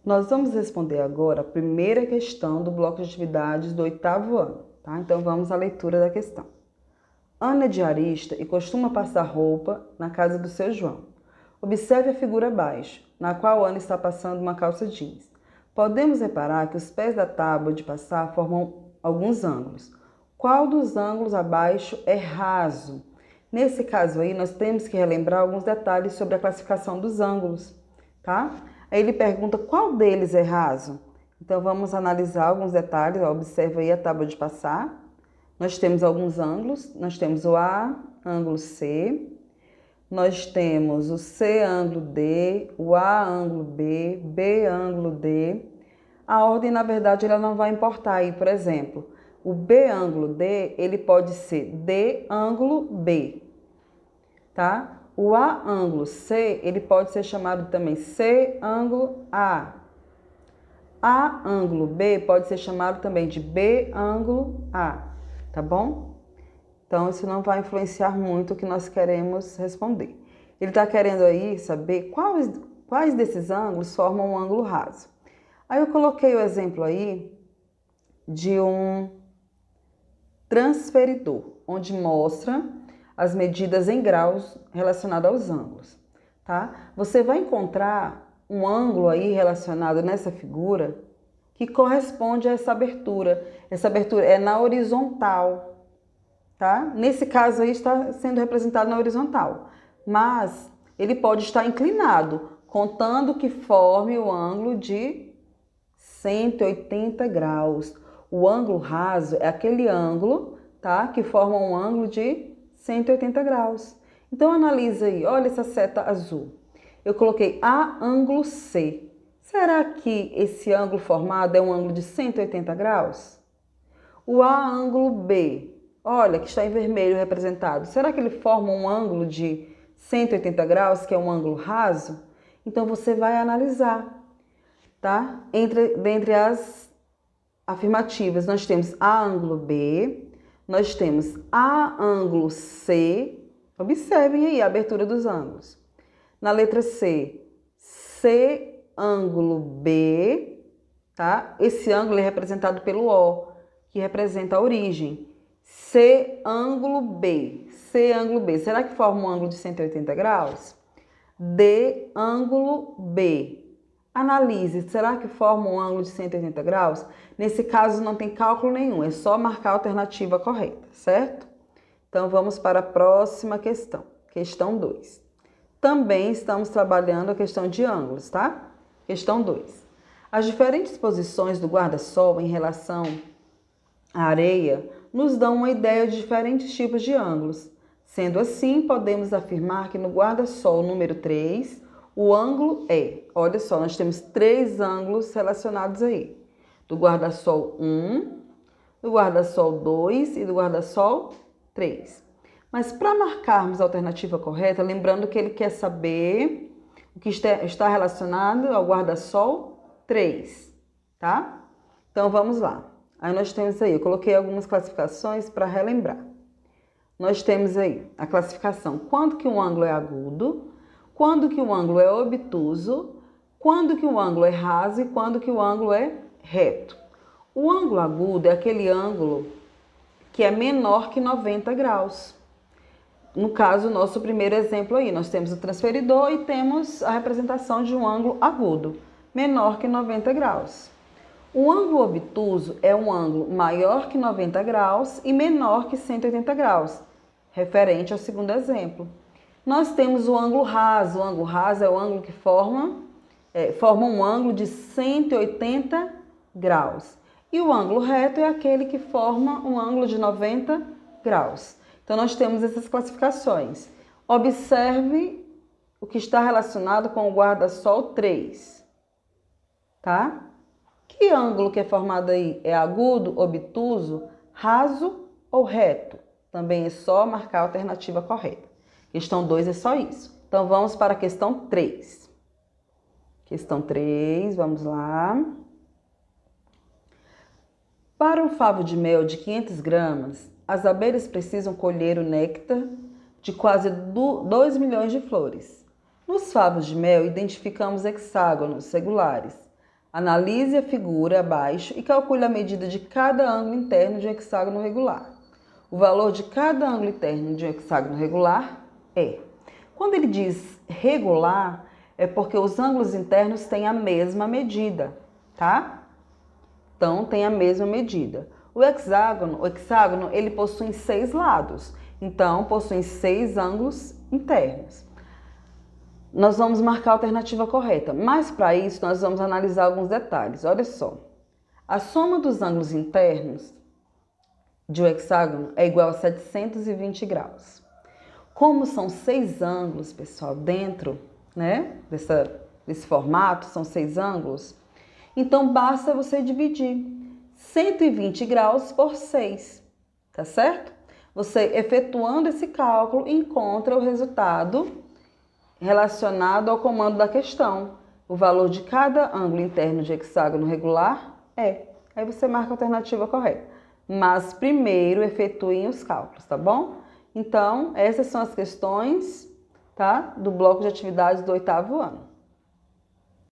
Nós vamos responder agora a primeira questão do bloco de atividades do 8º ano, tá? Então vamos à leitura da questão. Ana é diarista e costuma passar roupa na casa do seu João. Observe a figura abaixo, na qual Ana está passando uma calça jeans. Podemos reparar que os pés da tábua de passar formam alguns ângulos. Qual dos ângulos abaixo é raso? Nesse caso aí, nós temos que relembrar alguns detalhes sobre a classificação dos ângulos, tá? Aí ele pergunta qual deles é raso. Então vamos analisar alguns detalhes. Observa aí a tábua de passar. Nós temos alguns ângulos. Nós temos o A, ângulo C. Nós temos o C, ângulo D, o A, ângulo B, B, ângulo D. A ordem, na verdade, ela não vai importar aí, por exemplo. O B, ângulo D, ele pode ser D, ângulo B, tá? O A, ângulo C, ele pode ser chamado também C, ângulo A. A, ângulo B, pode ser chamado também de B, ângulo A, tá bom? Então, isso não vai influenciar muito o que nós queremos responder. Ele está querendo aí saber quais desses ângulos formam um ângulo raso. Aí eu coloquei o exemplo aí de um transferidor, onde mostra as medidas em graus relacionadas aos ângulos, tá? Você vai encontrar um ângulo aí relacionado nessa figura que corresponde a essa abertura. Essa abertura é na horizontal, tá? Nesse caso aí está sendo representado na horizontal, mas ele pode estar inclinado, contando que forme o ângulo de 180 graus. O ângulo raso é aquele ângulo, tá? Que forma um ângulo de 180 graus. Então analisa aí, olha essa seta azul. Eu coloquei A, ângulo C. Será que esse ângulo formado é um ângulo de 180 graus? O A, ângulo B. Olha, que está em vermelho representado. Será que ele forma um ângulo de 180 graus, que é um ângulo raso? Então, você vai analisar, tá? Dentre as afirmativas, nós temos A, ângulo B, nós temos A, ângulo C. Observem aí a abertura dos ângulos. Na letra C, C, ângulo B, tá? Esse ângulo é representado pelo O, que representa a origem. C, ângulo B. C, ângulo B. Será que forma um ângulo de 180 graus? D, ângulo B. Analise, será que forma um ângulo de 180 graus? Nesse caso não tem cálculo nenhum, é só marcar a alternativa correta, certo? Então vamos para a próxima questão, questão 2. Também estamos trabalhando a questão de ângulos, tá? Questão 2. As diferentes posições do guarda-sol em relação à areia nos dão uma ideia de diferentes tipos de ângulos. Sendo assim, podemos afirmar que no guarda-sol número 3, o ângulo é, olha só, nós temos 3 ângulos relacionados aí. Do guarda-sol 1, do guarda-sol 2 e do guarda-sol 3. Mas para marcarmos a alternativa correta, lembrando que ele quer saber o que está relacionado ao guarda-sol 3, tá? Então vamos lá. Aí nós temos aí, eu coloquei algumas classificações para relembrar. Nós temos aí a classificação, quando que um ângulo é agudo, quando que um ângulo é obtuso, quando que um ângulo é raso e quando que o ângulo é reto. O ângulo agudo é aquele ângulo que é menor que 90 graus. No caso, o nosso primeiro exemplo aí, nós temos o transferidor e temos a representação de um ângulo agudo, menor que 90 graus. O ângulo obtuso é um ângulo maior que 90 graus e menor que 180 graus, referente ao segundo exemplo. Nós temos o ângulo raso. O ângulo raso é o ângulo que forma um ângulo de 180 graus. E o ângulo reto é aquele que forma um ângulo de 90 graus. Então, nós temos essas classificações. Observe o que está relacionado com o guarda-sol 3, tá? Que ângulo que é formado aí? É agudo, obtuso, raso ou reto? Também é só marcar a alternativa correta. Questão 2 é só isso. Então, vamos para a questão 3. Questão 3, vamos lá. Para um favo de mel de 500 gramas, as abelhas precisam colher o néctar de quase 2 milhões de flores. Nos favos de mel, identificamos hexágonos regulares. Analise a figura abaixo e calcule a medida de cada ângulo interno de um hexágono regular. O valor de cada ângulo interno de um hexágono regular é... Quando ele diz regular, é porque os ângulos internos têm a mesma medida, tá? Então, tem a mesma medida. O hexágono, ele possui 6 lados, então possui 6 ângulos internos. Nós vamos marcar a alternativa correta, mas para isso nós vamos analisar alguns detalhes. Olha só, a soma dos ângulos internos de um hexágono é igual a 720 graus. Como são 6 ângulos, pessoal, dentro, né, desse formato, são 6 ângulos, então basta você dividir 120 graus por 6, tá certo? Você, efetuando esse cálculo, encontra o resultado relacionado ao comando da questão. O valor de cada ângulo interno de hexágono regular é. Aí você marca a alternativa correta. Mas primeiro efetuem os cálculos, tá bom? Então, essas são as questões, tá? Do bloco de atividades do 8º ano.